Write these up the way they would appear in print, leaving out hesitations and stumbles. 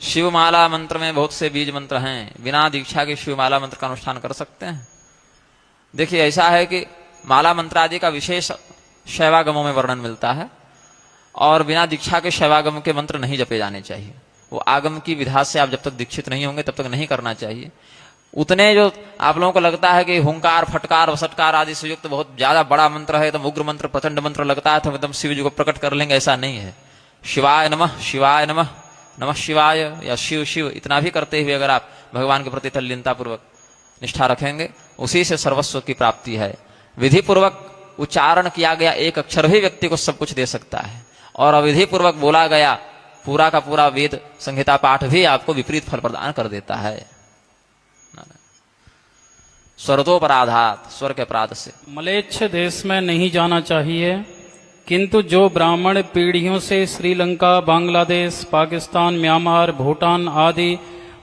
शिवमाला मंत्र में बहुत से बीज मंत्र हैं, बिना दीक्षा के शिवमाला मंत्र का अनुष्ठान कर सकते हैं? देखिए, ऐसा है कि माला मंत्र आदि का विशेष शैवागमों में वर्णन मिलता है, और बिना दीक्षा के शैवागम के मंत्र नहीं जपे जाने चाहिए। वो आगम की विधा से आप जब तक दीक्षित नहीं होंगे तब तक नहीं करना चाहिए। उतने जो आप लोगों को लगता है कि हुंकार, फटकार, वसटकार आदि से युक्त बहुत ज्यादा बड़ा मंत्र है, एकदम उग्र मंत्र, प्रचंड मंत्र लगता है, तो एकदम शिव जी को प्रकट कर लेंगे, ऐसा नहीं है। शिवाय नमः, शिवाय नमः, नमः शिवाय या शिव शिव इतना भी करते हुए अगर आप भगवान के प्रति तल्लीनता पूर्वक निष्ठा रखेंगे, उसी से सर्वस्व की प्राप्ति है। विधि पूर्वक उच्चारण किया गया एक अक्षर भी व्यक्ति को सब कुछ दे सकता है, और अविधि पूर्वक बोला गया पूरा का पूरा वेद संहिता पाठ भी आपको विपरीत फल प्रदान कर देता है। स्वर्गोपराधात, स्वर के अपराध से। मलेच्छ देश में नहीं जाना चाहिए, किंतु जो ब्राह्मण पीढ़ियों से श्रीलंका, बांग्लादेश, पाकिस्तान, म्यांमार, भूटान आदि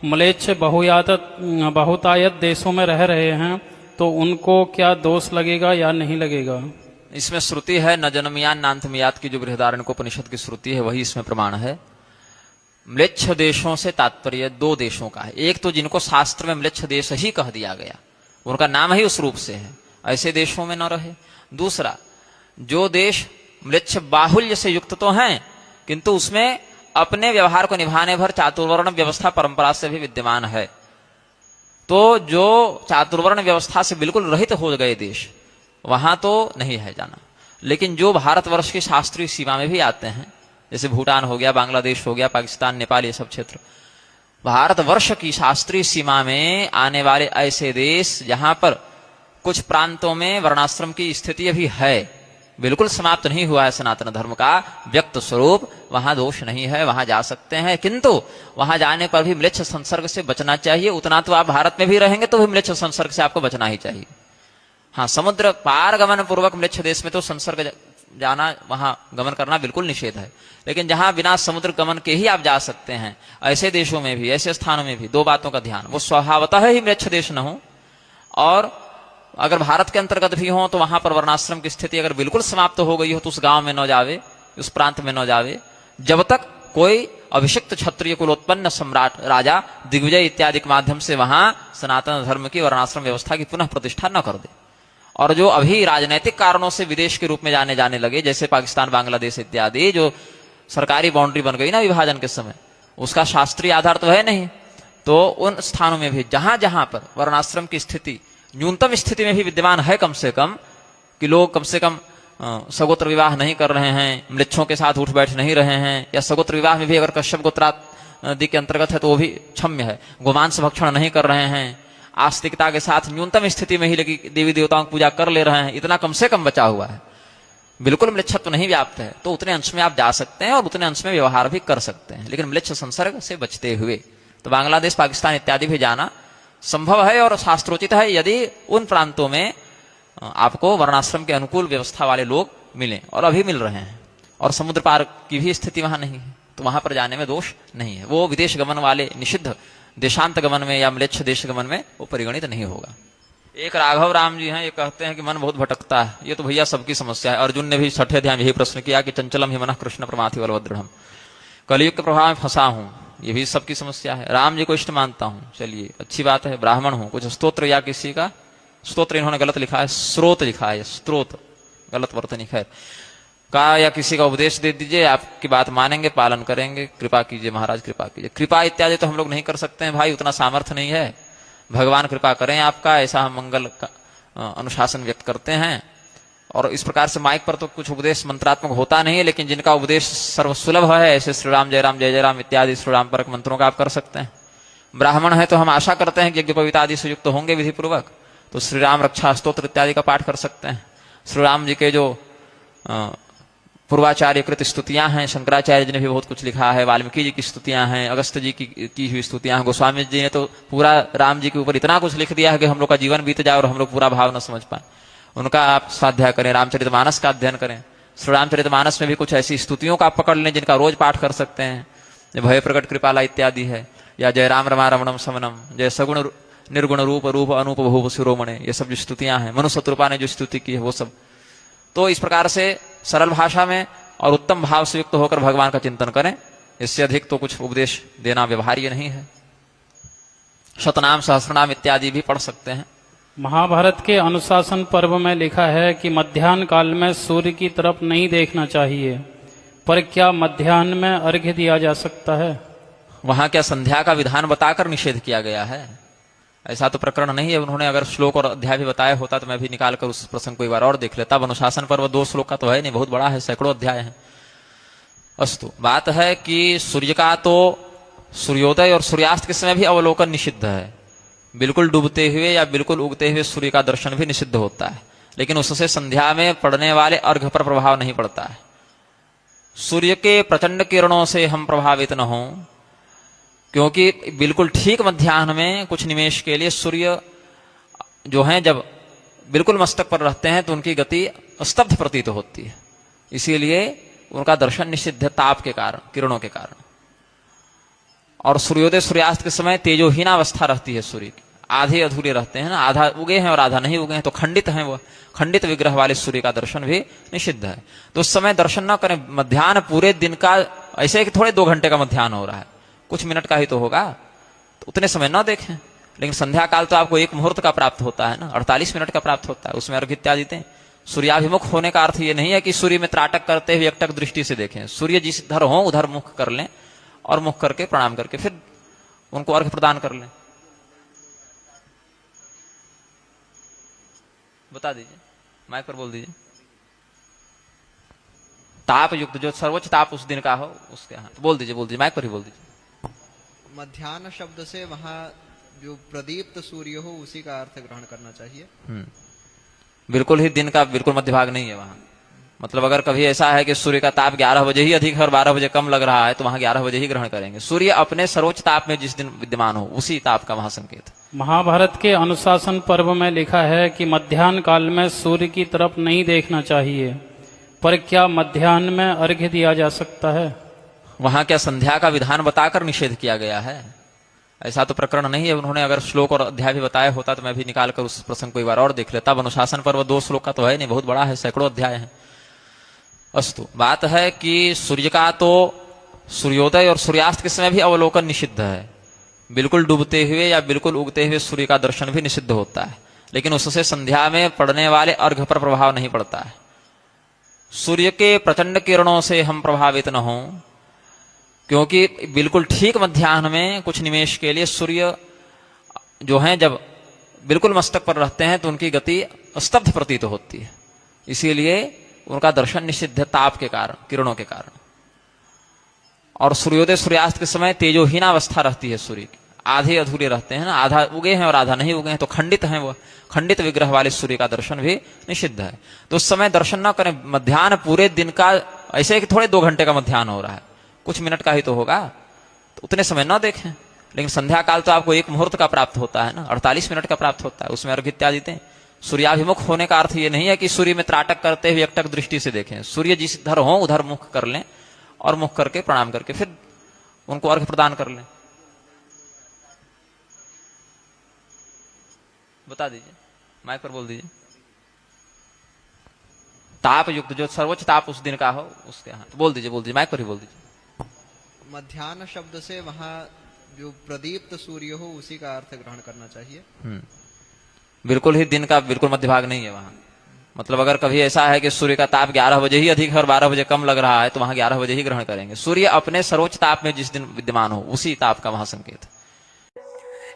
मलेच्छ बहुतायत देशों में रह रहे हैं, तो उनको क्या दोष लगेगा या नहीं लगेगा? इसमें श्रुति है, न जन्मयान नान्थमयात की जो बृहदारण्यकोपनिषद की श्रुति है वही इसमें प्रमाण है। म्लेच्छ देशों से तात्पर्य दो देशों का है। एक तो जिनको शास्त्र में म्लेच्छ देश ही कह दिया गया, उनका नाम ही उस रूप से है, ऐसे देशों में न रहे। दूसरा, जो देश म्लेच्छ बाहुल्य से युक्त तो हैं, किंतु उसमें अपने व्यवहार को निभाने भर चातुर्वर्ण व्यवस्था परंपरा से भी विद्यमान है, तो जो चातुर्वर्ण व्यवस्था से बिल्कुल रहित हो गए देश, वहां तो नहीं है जाना। लेकिन जो भारतवर्ष की शास्त्रीय सीमा में भी आते हैं, जैसे भूटान हो गया, बांग्लादेश हो गया, पाकिस्तान, नेपाल, ये सब क्षेत्र भारतवर्ष की शास्त्रीय सीमा में आने वाले ऐसे देश जहां पर कुछ प्रांतों में वर्णाश्रम की स्थिति अभी है, बिल्कुल समाप्त नहीं हुआ है सनातन धर्म का व्यक्त स्वरूप, वहां दोष नहीं है, वहां जा सकते हैं। किंतु वहां जाने पर भी म्लेच्छ संसर्ग से बचना चाहिए। उतना तो आप भारत में भी रहेंगे तो भी म्लेच्छ संसर्ग से आपको बचना ही चाहिए। हाँ, समुद्र पार गमन पूर्वक म्लेच्छ देश में तो संसर्ग जाना, वहां गमन करना बिल्कुल निषेध है। लेकिन जहां बिना समुद्र गमन के ही आप जा सकते हैं, ऐसे देशों में भी, ऐसे स्थानों में भी दो बातों का ध्यान, वो स्वभावतः ही म्लेच्छ देश न हो, और अगर भारत के अंतर्गत भी हो तो वहां पर वर्णाश्रम की स्थिति अगर बिल्कुल समाप्त हो गई हो तो उस गांव में न जावे, उस प्रांत में न जावे, जब तक कोई अभिषिक्त क्षत्रिय कुलोत्पन्न सम्राट, राजा, दिग्विजय इत्यादि के माध्यम से वहां सनातन धर्म की वर्णाश्रम व्यवस्था की पुनः प्रतिष्ठा न कर दे। और जो अभी राजनैतिक कारणों से विदेश के रूप में जाने लगे, जैसे पाकिस्तान, बांग्लादेश इत्यादि, जो सरकारी बाउंड्री बन गई ना विभाजन के समय, उसका शास्त्रीय आधार तो है नहीं, तो उन स्थानों में भी जहां जहां पर वर्णाश्रम की स्थिति न्यूनतम स्थिति में भी विद्यमान है, कम से कम कि लोग कम से कम सगोत्र विवाह नहीं कर रहे हैं, म्लेच्छों के साथ उठ बैठ नहीं रहे हैं, या सगोत्र विवाह में भी अगर कश्यप गोत्रादि के अंतर्गत है तो वो भी क्षम्य है, गोमांस भक्षण नहीं कर रहे हैं, आस्तिकता के साथ न्यूनतम स्थिति में ही लेकिन देवी देवताओं की पूजा कर ले रहे हैं, इतना कम से कम बचा हुआ है, बिल्कुल म्लेच्छत्व नहीं व्याप्त है, तो उतने अंश में आप जा सकते हैं और उतने अंश में व्यवहार भी कर सकते हैं, लेकिन म्लेच्छ संसर्ग से बचते हुए। तो बांग्लादेश, पाकिस्तान इत्यादि भी जाना संभव है और शास्त्रोचित है, यदि उन प्रांतों में आपको वर्णाश्रम के अनुकूल व्यवस्था वाले लोग मिलें, और अभी मिल रहे हैं, और समुद्र पार की भी स्थिति वहां नहीं है, तो वहां पर जाने में दोष नहीं है। वो विदेश गमन वाले निषिद्ध देशांत गमन में या म्लेच्छ देश गमन में वो परिगणित नहीं होगा। एक राघव राम जी हैं, ये कहते हैं कि मन बहुत भटकता है। ये तो भैया सबकी समस्या है। अर्जुन ने भी 6ठे अध्याय में यही प्रश्न किया कि चंचलम ही मनः कृष्ण प्रमाथि बलवदृढ़म्, कलयुग के प्रभाव में फंसा हूं, ये भी सबकी समस्या है। राम जी को इष्ट मानता हूं, चलिए अच्छी बात है, ब्राह्मण हूं, कुछ स्तोत्र या किसी का स्तोत्र इन्होंने गलत लिखा है, स्रोत लिखा है, स्त्रोत गलत वर्तनी, खैर का या किसी का उपदेश दे दीजिए, आपकी बात मानेंगे, पालन करेंगे, कृपा कीजिए महाराज, कृपा कीजिए। कृपा इत्यादि तो हम लोग नहीं कर सकते हैं भाई, उतना सामर्थ्य नहीं है, भगवान कृपा करें आपका, ऐसा हम मंगल का अनुशासन व्यक्त करते हैं। और इस प्रकार से माइक पर तो कुछ उपदेश मंत्रात्मक होता नहीं है, लेकिन जिनका उपदेश सर्वसुलभ है, ऐसे श्री राम जय राम जय जय राम इत्यादि श्री राम परक मंत्रों का आप कर सकते हैं। ब्राह्मण है तो हम आशा करते हैं कि यज्ञ पवित्र आदि से युक्त होंगे विधि पूर्वक, तो श्री राम रक्षा स्तोत्र इत्यादि का पाठ कर सकते हैं। श्री राम जी के जो पूर्वाचार्य कृत स्तुतियां हैं, शंकराचार्य जी ने भी बहुत कुछ लिखा है, वाल्मीकि जी की स्तुतियां हैं, अगस्त जी की हुई स्तुतियां हैं, गोस्वामी जी ने तो पूरा राम जी के ऊपर इतना कुछ लिख दिया है कि हम लोग का जीवन बीत जाए और हम लोग पूरा भाव न समझ पाए। उनका आप स्वाध्याय करें, रामचरितमानस का अध्ययन करें। श्री रामचरितमानस में भी कुछ ऐसी स्तुतियों का आप पकड़ लें जिनका रोज पाठ कर सकते हैं, भय प्रकट कृपाला इत्यादि है, या जय राम रमा रमणम समनम, जय सगुण निर्गुण रूप रूप अनूप भूप शिरोमणे, ये सब जो स्तुतियां हैं, मनु शत्रुपा ने जो स्तुति की है वो सब। तो इस प्रकार से सरल भाषा में और उत्तम भाव से युक्त होकर भगवान का चिंतन करें, इससे अधिक तो कुछ उपदेश देना व्यवहार्य नहीं है। शतनाम सहस्रनाम इत्यादि भी पढ़ सकते हैं। महाभारत के अनुशासन पर्व में लिखा है कि मध्याह्न काल में सूर्य की तरफ नहीं देखना चाहिए, पर क्या मध्याह्न में अर्घ्य दिया जा सकता है? वहां क्या संध्या का विधान बताकर निषेध किया गया है? ऐसा तो प्रकरण नहीं है। उन्होंने अगर श्लोक और अध्याय भी बताया होता तो मैं भी निकाल कर उस प्रसंग को एक बार और देख लेता। अब अनुशासन पर्व 2 श्लोक का तो है नहीं, बहुत बड़ा है, सैकड़ों अध्याय है। अस्तु, बात है कि सूर्य का तो सूर्योदय और सूर्यास्त के समय भी अवलोकन निषिद्ध है। बिल्कुल डूबते हुए या बिल्कुल उगते हुए सूर्य का दर्शन भी निषिद्ध होता है, लेकिन उससे संध्या में पड़ने वाले अर्घ्य पर प्रभाव नहीं पड़ता है। सूर्य के प्रचंड किरणों से हम प्रभावित न हों, क्योंकि बिल्कुल ठीक मध्याह्न में कुछ निमेष के लिए सूर्य जो हैं जब बिल्कुल मस्तक पर रहते हैं तो उनकी गति स्तब्ध प्रतीत होती है, इसीलिए उनका दर्शन निषिद्ध है ताप के कारण, किरणों के कारण। और सूर्योदय सूर्यास्त के समय तेजोहीन अवस्था रहती है सूर्य की, आधे अधूरे रहते हैं ना, आधा उगे हैं और आधा नहीं उगे हैं, तो खंडित हैं, वह खंडित विग्रह वाले सूर्य का दर्शन भी निषिद्ध है। तो उस समय दर्शन न करें। मध्याह्न पूरे दिन का, ऐसे कि थोड़े 2 घंटे का मध्याह्न हो रहा है, कुछ मिनट का ही तो होगा, तो उतने समय न देखें। लेकिन संध्या काल तो आपको 1 मुहूर्त का प्राप्त होता है ना, 48 मिनट का प्राप्त होता है, उसमें अर्घ्य इत्यादि दें। सूर्याभिमुख होने का अर्थ ये नहीं है कि सूर्य में त्राटक करते हुए एकटक दृष्टि से देखें। सूर्य जिस इधर हो उधर मुख कर लें और मुख करके प्रणाम करके फिर उनको अर्घ्य प्रदान कर लें। बता दीजिए, माइक पर बोल दीजिए। ताप युक्त, जो सर्वोच्च ताप उस दिन का हो उसके हाथ बोल दीजिए, माइक पर ही बोल दीजिए। मध्याह्न शब्द से वहां जो प्रदीप्त सूर्य हो उसी का अर्थ ग्रहण करना चाहिए। बिल्कुल ही दिन का बिल्कुल मध्य भाग नहीं है वहां। मतलब अगर कभी ऐसा है कि सूर्य का ताप 11 बजे ही अधिक है और 12 बजे कम लग रहा है तो वहां 11 बजे ही ग्रहण करेंगे। सूर्य अपने सर्वोच्च ताप में जिस दिन विद्यमान हो उसी ताप का वहां संकेत। महाभारत के अनुशासन पर्व में लिखा है कि मध्याह्न काल में सूर्य की तरफ नहीं देखना चाहिए, पर क्या मध्याह्न में अर्घ्य दिया जा सकता है? वहां क्या संध्या का विधान बताकर निषेध किया गया है? ऐसा तो प्रकरण नहीं है। उन्होंने अगर श्लोक और अध्याय भी बताया होता तो मैं भी निकाल कर उस प्रसंग को एक बार और देख लेता। अब अनुशासन पर्व 2 श्लोक का तो है नहीं, बहुत बड़ा है, सैकड़ों अध्याय है। अस्तु, बात है कि सूर्य का तो सूर्योदय और सूर्यास्त के समय भी अवलोकन निषिद्ध है। बिल्कुल डूबते हुए या बिल्कुल उगते हुए सूर्य का दर्शन भी निषिद्ध होता है, लेकिन उससे संध्या में पड़ने वाले अर्घ्य पर प्रभाव नहीं पड़ता है। सूर्य के प्रचंड किरणों से हम प्रभावित न हों, क्योंकि बिल्कुल ठीक मध्याह्न में कुछ निमेष के लिए सूर्य जो हैं जब बिल्कुल मस्तक पर रहते हैं तो उनकी गति स्तब्ध प्रतीत होती है, इसीलिए उनका दर्शन निषिद्ध है ताप के कारण, किरणों के कारण। और सूर्योदय सूर्यास्त के समय तेजोहीन अवस्था रहती है सूर्य की, आधे अधूरे रहते हैं ना, आधा उगे हैं और आधा नहीं उगे हैं, तो खंडित हैं, वह खंडित विग्रह वाले सूर्य का दर्शन भी निषिद्ध है। तो उस समय दर्शन न करें। मध्याह्न पूरे दिन का, ऐसे कि थोड़े 2 घंटे का मध्याह्न हो रहा है, कुछ मिनट का ही तो होगा, तो उतने समय न देखें। लेकिन संध्या काल तो आपको 1 मुहूर्त का प्राप्त होता है ना, 48 मिनट का प्राप्त होता है, उसमें अर्घ्य इत्यादि दें। सूर्याभिमुख होने का अर्थ ये नहीं है कि सूर्य में त्राटक करते हुए एकटक दृष्टि से देखें। सूर्य जिस इधर हो उधर मुख कर लें और मुख करके प्रणाम करके फिर उनको अर्घ्य प्रदान कर लें। बता दीजिए, माइक पर बोल दीजिए। ताप युक्त, जो सर्वोच्च ताप उस दिन का हो उसके हाथ बोल दीजिए, माइक पर ही बोल दीजिए। मध्याह्न शब्द से वहां जो प्रदीप्त सूर्य हो उसी का अर्थ ग्रहण करना चाहिए। बिल्कुल ही दिन का बिल्कुल मध्य भाग नहीं है वहां। मतलब अगर कभी ऐसा है कि सूर्य का ताप 11 बजे ही अधिक है और 12 बजे कम लग रहा है तो वहां 11 बजे ही ग्रहण करेंगे। सूर्य अपने सर्वोच्च ताप में जिस दिन विद्यमान हो उसी ताप का वहां संकेत।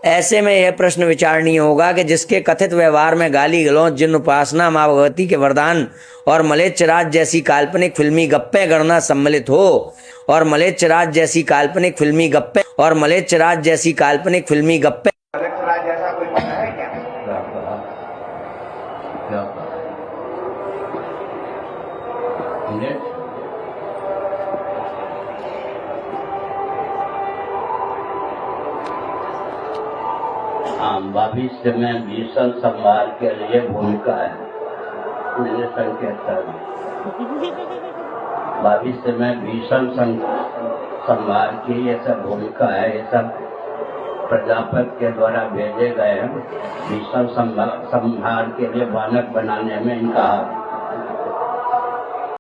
ऐसे में यह प्रश्न विचारणीय होगा कि जिसके कथित व्यवहार में गाली गलौज, जिन उपासना, मां भगवती के वरदान और मलेच्छराज जैसी काल्पनिक फिल्मी गप्पें गणना सम्मिलित हो, और मलेच्छराज जैसी काल्पनिक फिल्मी गप्पें जैसा कोई पता है क्या? भविष्य में भीषण संहार के लिए भूमिका है, मैंने संकेत कर भविष्य में भीषण संहार की ये सब भूमिका है। ये सब प्रजापति के द्वारा भेजे गए हैं। भीषण संहार के लिए बालक बनाने में इनका हाथ